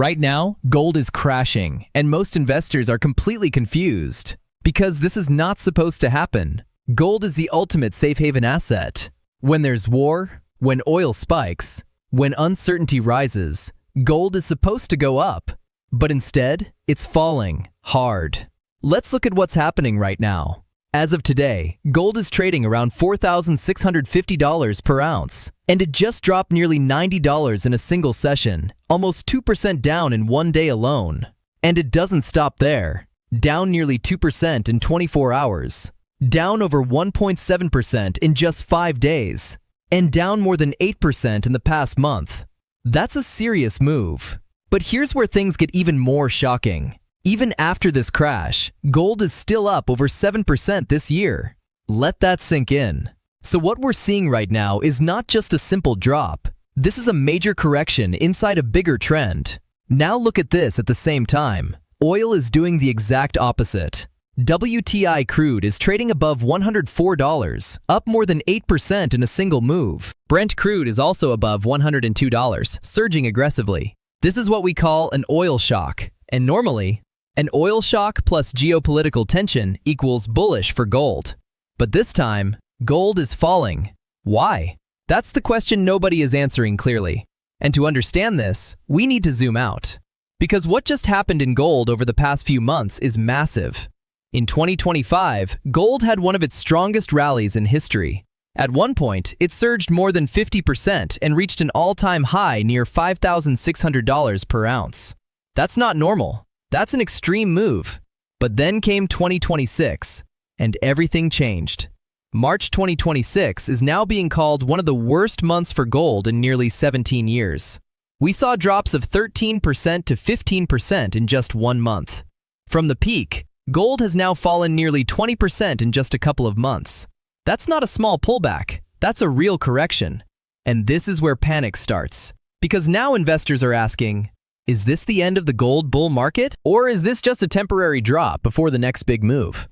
Right now, gold is crashing, and most investors are completely confused because this is not supposed to happen. Gold is the ultimate safe haven asset. When there's war, when oil spikes, when uncertainty rises, gold is supposed to go up, but instead, it's falling hard. Let's look at what's happening right now. As of today, gold is trading around $4,650 per ounce, and it just dropped nearly $90 in a single session, almost 2% down in one day alone. And it doesn't stop there. Down nearly 2% in 24 hours, down over 1.7% in just 5 days, and down more than 8% in the past month. That's a serious move. But here's where things get even more shocking. Even after this crash, gold is still up over 7% this year. Let that sink in. So what we're seeing right now is not just a simple drop. This is a major correction inside a bigger trend. Now look at this at the same time. Oil is doing the exact opposite. WTI crude is trading above $104, up more than 8% in a single move. Brent crude is also above $102, surging aggressively. This is what we call an oil shock, and normally, an oil shock plus geopolitical tension equals bullish for gold. But this time, gold is falling. Why? That's the question nobody is answering clearly. And to understand this, we need to zoom out. Because what just happened in gold over the past few months is massive. In 2025, gold had one of its strongest rallies in history. At one point, it surged more than 50% and reached an all-time high near $5,600 per ounce. That's not normal. That's an extreme move. But then came 2026, and everything changed. March 2026 is now being called one of the worst months for gold in nearly 17 years. We saw drops of 13% to 15% in just 1 month. From the peak, gold has now fallen nearly 20% in just a couple of months. That's not a small pullback, that's a real correction. And this is where panic starts. Because now investors are asking, is this the end of the gold bull market? Or is this just a temporary drop before the next big move?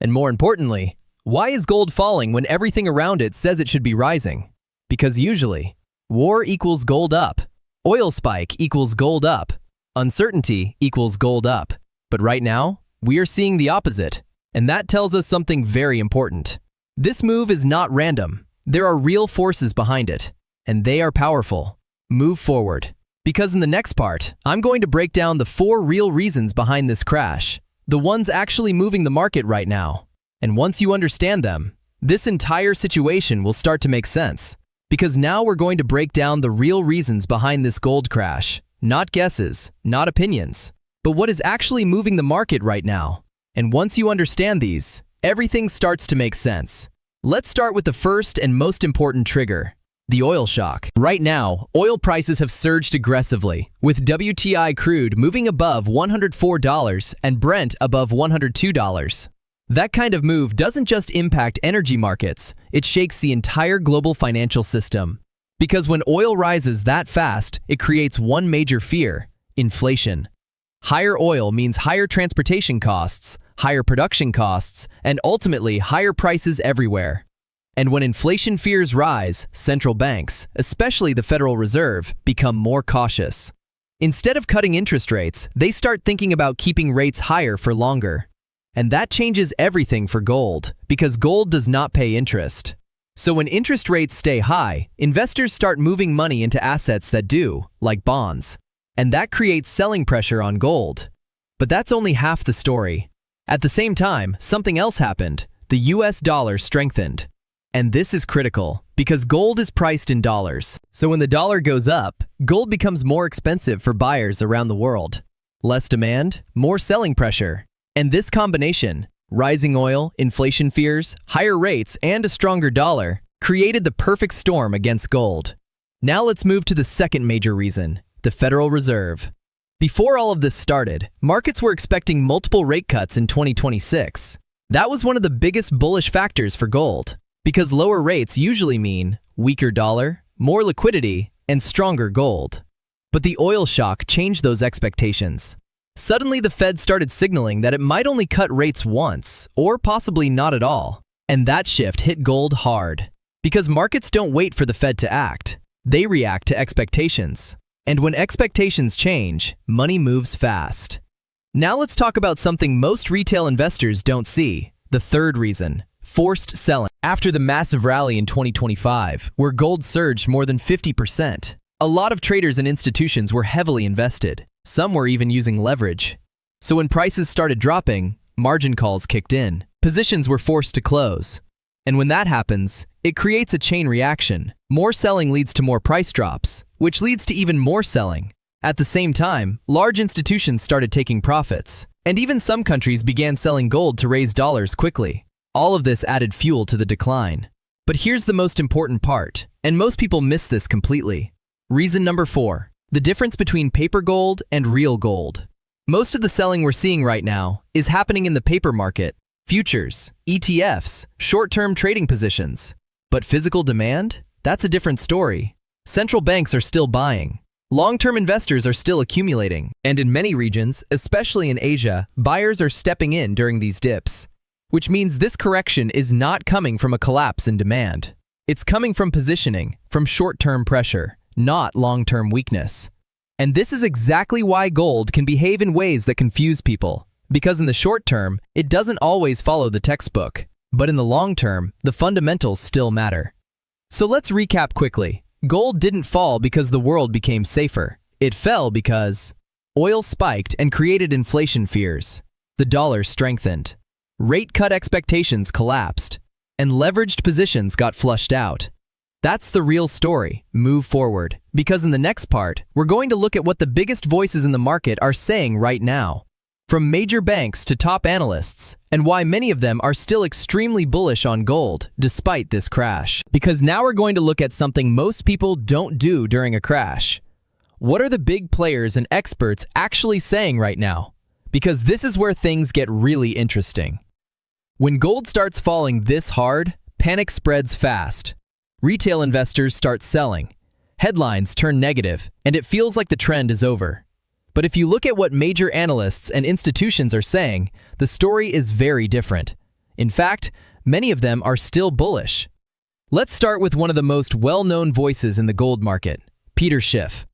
And more importantly, why is gold falling when everything around it says it should be rising? Because usually, war equals gold up. Oil spike equals gold up. Uncertainty equals gold up. But right now, we are seeing the opposite. And that tells us something very important. This move is not random. There are real forces behind it. And they are powerful. Move forward. Because in the next part, I'm going to break down the 4 real reasons behind this crash. The ones actually moving the market right now. And once you understand them, this entire situation will start to make sense. Because now we're going to break down the real reasons behind this gold crash. Not guesses, not opinions, but what is actually moving the market right now. And once you understand these, everything starts to make sense. Let's start with the first and most important trigger, the oil shock. Right now, oil prices have surged aggressively, with WTI crude moving above $104 and Brent above $102. That kind of move doesn't just impact energy markets, it shakes the entire global financial system. Because when oil rises that fast, it creates one major fear: inflation. Higher oil means higher transportation costs, higher production costs, and ultimately higher prices everywhere. And when inflation fears rise, central banks, especially the Federal Reserve, become more cautious. Instead of cutting interest rates, they start thinking about keeping rates higher for longer. And that changes everything for gold, because gold does not pay interest. So when interest rates stay high, investors start moving money into assets that do, like bonds. And that creates selling pressure on gold. But that's only half the story. At the same time, something else happened. The US dollar strengthened. And this is critical, because gold is priced in dollars. So when the dollar goes up, gold becomes more expensive for buyers around the world. Less demand, more selling pressure. And this combination, rising oil, inflation fears, higher rates, and a stronger dollar, created the perfect storm against gold. Now let's move to the second major reason, the Federal Reserve. Before all of this started, markets were expecting multiple rate cuts in 2026. That was one of the biggest bullish factors for gold, because lower rates usually mean weaker dollar, more liquidity, and stronger gold. But the oil shock changed those expectations. Suddenly, the Fed started signaling that it might only cut rates once, or possibly not at all. And that shift hit gold hard. Because markets don't wait for the Fed to act. They react to expectations. And when expectations change, money moves fast. Now let's talk about something most retail investors don't see. The third reason, forced selling. After the massive rally in 2025, where gold surged more than 50%, a lot of traders and institutions were heavily invested. Some were even using leverage. So when prices started dropping, margin calls kicked in. Positions were forced to close. And when that happens, it creates a chain reaction. More selling leads to more price drops, which leads to even more selling. At the same time, large institutions started taking profits, and even some countries began selling gold to raise dollars quickly. All of this added fuel to the decline. But here's the most important part, and most people miss this completely. Reason number 4, the difference between paper gold and real gold. Most of the selling we're seeing right now is happening in the paper market, futures, ETFs, short-term trading positions. But physical demand? That's a different story. Central banks are still buying. Long-term investors are still accumulating. And in many regions, especially in Asia, buyers are stepping in during these dips. Which means this correction is not coming from a collapse in demand. It's coming from positioning, from short-term pressure, not long-term weakness. And this is exactly why gold can behave in ways that confuse people. Because in the short term, it doesn't always follow the textbook. But in the long term, the fundamentals still matter. So let's recap quickly. Gold didn't fall because the world became safer. It fell because oil spiked and created inflation fears. The dollar strengthened. Rate cut expectations collapsed. And leveraged positions got flushed out. That's the real story. Move forward. Because in the next part, we're going to look at what the biggest voices in the market are saying right now. From major banks to top analysts, and why many of them are still extremely bullish on gold despite this crash. Because now we're going to look at something most people don't do during a crash. What are the big players and experts actually saying right now? Because this is where things get really interesting. When gold starts falling this hard, panic spreads fast. Retail investors start selling. Headlines turn negative, and it feels like the trend is over. But if you look at what major analysts and institutions are saying, the story is very different. In fact, many of them are still bullish. Let's start with one of the most well-known voices in the gold market, Peter Schiff.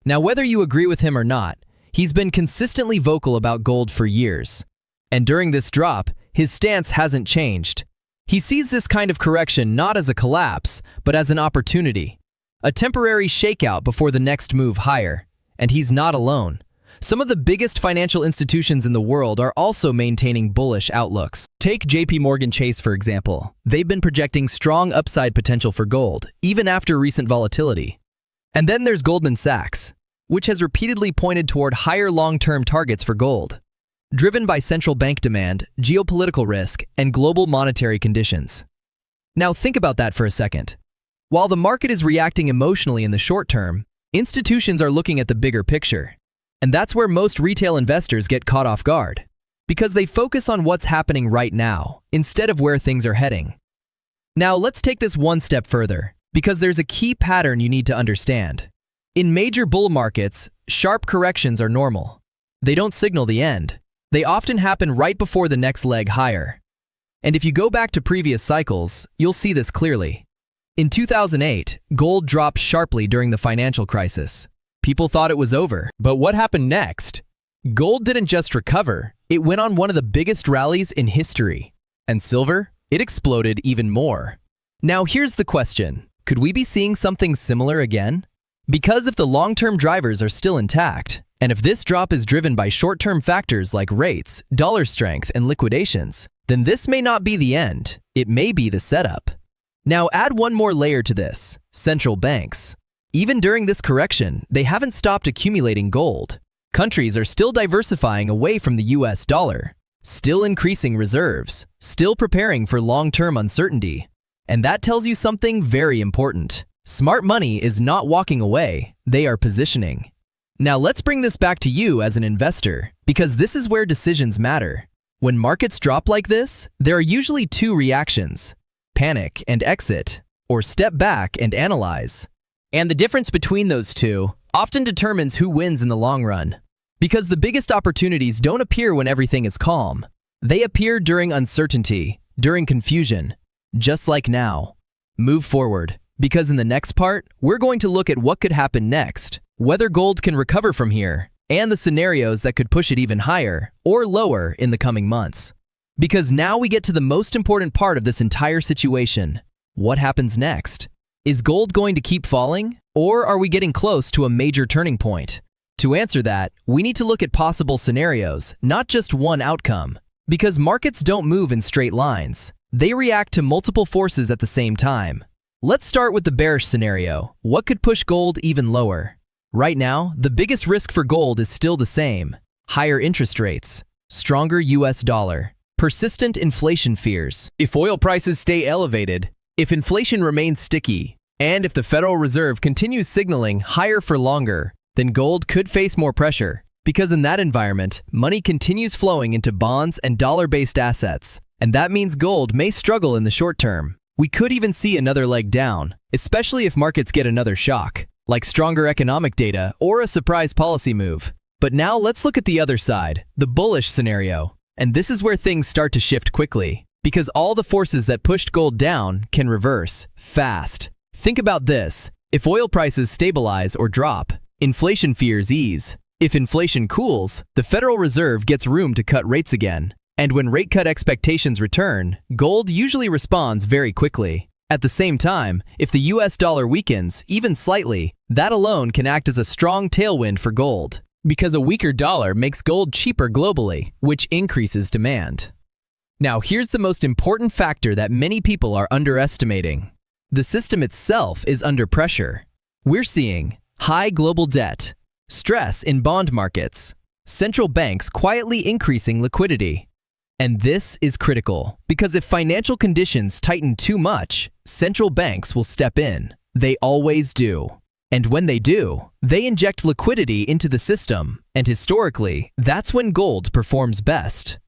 Now, whether you agree with him or not, he's been consistently vocal about gold for years. And during this drop, his stance hasn't changed. He sees this kind of correction not as a collapse, but as an opportunity. A temporary shakeout before the next move higher. And he's not alone. Some of the biggest financial institutions in the world are also maintaining bullish outlooks. Take JP Chase, for example. They've been projecting strong upside potential for gold, even after recent volatility. And then there's Goldman Sachs, which has repeatedly pointed toward higher long-term targets for gold, driven by central bank demand, geopolitical risk, and global monetary conditions. Now think about that for a second. While the market is reacting emotionally in the short term, institutions are looking at the bigger picture. And that's where most retail investors get caught off guard, because they focus on what's happening right now instead of where things are heading. Now let's take this one step further, because there's a key pattern you need to understand. In major bull markets, sharp corrections are normal. They don't signal the end. They often happen right before the next leg higher. And if you go back to previous cycles, you'll see this clearly. In 2008, gold dropped sharply during the financial crisis. People thought it was over. But what happened next? Gold didn't just recover, it went on one of the biggest rallies in history. And silver? It exploded even more. Now here's the question. Could we be seeing something similar again? Because if the long-term drivers are still intact, and if this drop is driven by short-term factors like rates, dollar strength, and liquidations, then this may not be the end. It may be the setup. Now add one more layer to this, central banks. Even during this correction, they haven't stopped accumulating gold. Countries are still diversifying away from the US dollar, still increasing reserves, still preparing for long-term uncertainty. And that tells you something very important. Smart money is not walking away, they are positioning. Now let's bring this back to you as an investor, because this is where decisions matter. When markets drop like this, there are usually two reactions: panic and exit, or step back and analyze. And the difference between those two often determines who wins in the long run. Because the biggest opportunities don't appear when everything is calm. They appear during uncertainty, during confusion, just like now. Move forward, because in the next part, we're going to look at what could happen next whether gold can recover from here, and the scenarios that could push it even higher or lower in the coming months. Because now we get to the most important part of this entire situation. What happens next? Is gold going to keep falling, or are we getting close to a major turning point? To answer that, we need to look at possible scenarios, not just one outcome. Because markets don't move in straight lines. They react to multiple forces at the same time. Let's start with the bearish scenario. What could push gold even lower? Right now, the biggest risk for gold is still the same: higher interest rates, stronger US dollar, persistent inflation fears. If oil prices stay elevated, if inflation remains sticky, and if the Federal Reserve continues signaling higher for longer, then gold could face more pressure. Because in that environment, money continues flowing into bonds and dollar-based assets, and that means gold may struggle in the short term. We could even see another leg down, especially if markets get another shock, like stronger economic data or a surprise policy move. But now let's look at the other side, the bullish scenario. And this is where things start to shift quickly, because all the forces that pushed gold down can reverse fast. Think about this: if oil prices stabilize or drop, inflation fears ease. If inflation cools, the Federal Reserve gets room to cut rates again. And when rate cut expectations return, gold usually responds very quickly. At the same time, if the US dollar weakens, even slightly, that alone can act as a strong tailwind for gold. Because a weaker dollar makes gold cheaper globally, which increases demand. Now here's the most important factor that many people are underestimating. The system itself is under pressure. We're seeing high global debt, stress in bond markets, central banks quietly increasing liquidity. And this is critical, because if financial conditions tighten too much, central banks will step in. They always do. And when they do, they inject liquidity into the system, and historically, that's when gold performs best.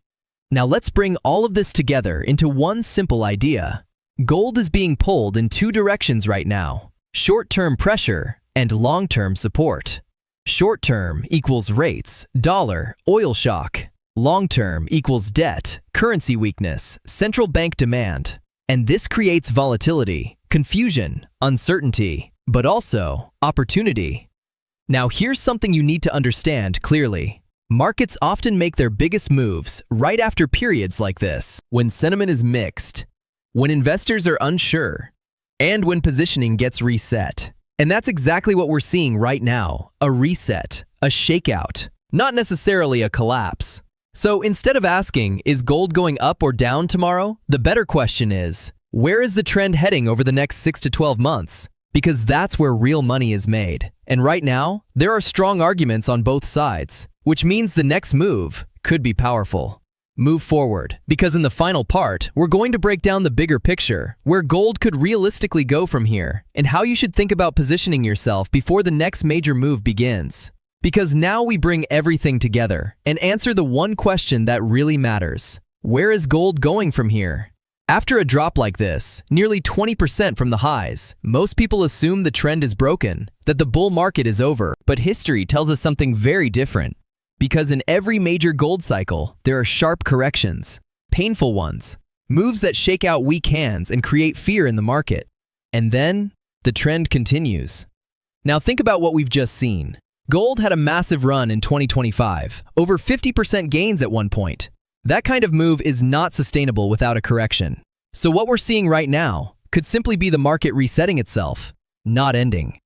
Now let's bring all of this together into one simple idea. Gold is being pulled in two directions right now: short-term pressure and long-term support. Short-term equals rates, dollar, oil shock. Long-term equals debt, currency weakness, central bank demand. And this creates volatility, confusion, uncertainty, but also opportunity. Now here's something you need to understand clearly. Markets often make their biggest moves right after periods like this, when sentiment is mixed, when investors are unsure, and when positioning gets reset. And that's exactly what we're seeing right now: a reset, a shakeout, not necessarily a collapse. So instead of asking, is gold going up or down tomorrow? The better question is, where is the trend heading over the next 6 to 12 months? Because that's where real money is made. And right now, there are strong arguments on both sides, which means the next move could be powerful. Move forward, because in the final part, we're going to break down the bigger picture, where gold could realistically go from here, and how you should think about positioning yourself before the next major move begins. Because now we bring everything together and answer the one question that really matters: where is gold going from here? After a drop like this, nearly 20% from the highs, most people assume the trend is broken, that the bull market is over. But history tells us something very different. Because in every major gold cycle, there are sharp corrections, painful ones, moves that shake out weak hands and create fear in the market. And then, the trend continues. Now think about what we've just seen. Gold had a massive run in 2025, over 50% gains at one point. That kind of move is not sustainable without a correction. So what we're seeing right now could simply be the market resetting itself, not ending.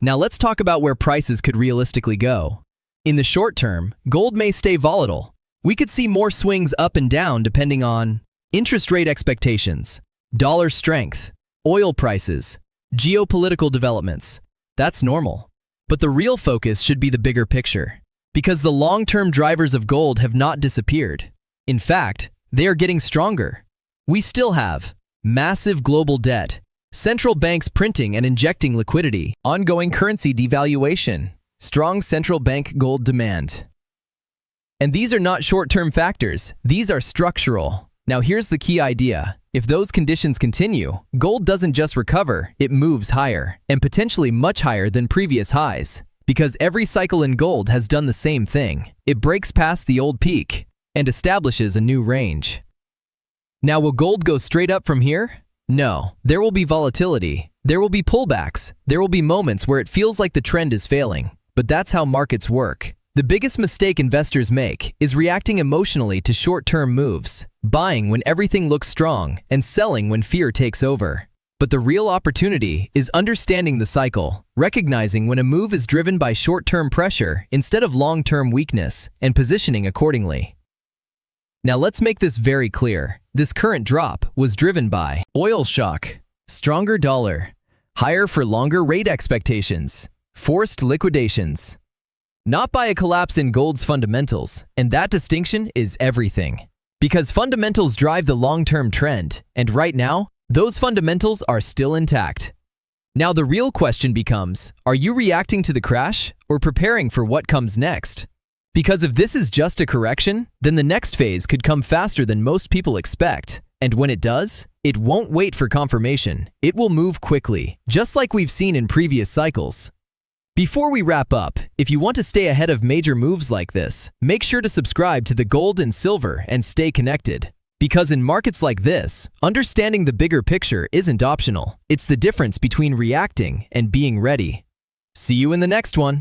Now let's talk about where prices could realistically go. In the short term, gold may stay volatile. We could see more swings up and down depending on interest rate expectations, dollar strength, oil prices, geopolitical developments. That's normal. But the real focus should be the bigger picture, because the long-term drivers of gold have not disappeared. In fact, they are getting stronger. We still have massive global debt, central banks printing and injecting liquidity, ongoing currency devaluation, strong central bank gold demand. And these are not short-term factors, these are structural. Now here's the key idea. If those conditions continue, gold doesn't just recover, it moves higher, and potentially much higher than previous highs. Because every cycle in gold has done the same thing. It breaks past the old peak and establishes a new range. Now will gold go straight up from here? No, there will be volatility, there will be pullbacks, there will be moments where it feels like the trend is failing. But that's how markets work. The biggest mistake investors make is reacting emotionally to short-term moves, buying when everything looks strong and selling when fear takes over. But the real opportunity is understanding the cycle, recognizing when a move is driven by short-term pressure instead of long-term weakness, and positioning accordingly. Now let's make this very clear. This current drop was driven by Oil shock, stronger dollar, higher for longer rate expectations, forced liquidations. Not by a collapse in gold's fundamentals, and that distinction is everything. Because fundamentals drive the long-term trend, and right now, those fundamentals are still intact. Now the real question becomes, are you reacting to the crash or preparing for what comes next? Because if this is just a correction, then the next phase could come faster than most people expect. And when it does, it won't wait for confirmation. It will move quickly, just like we've seen in previous cycles. Before we wrap up, if you want to stay ahead of major moves like this, make sure to subscribe to the Gold and Silver and stay connected. Because in markets like this, understanding the bigger picture isn't optional. It's the difference between reacting and being ready. See you in the next one.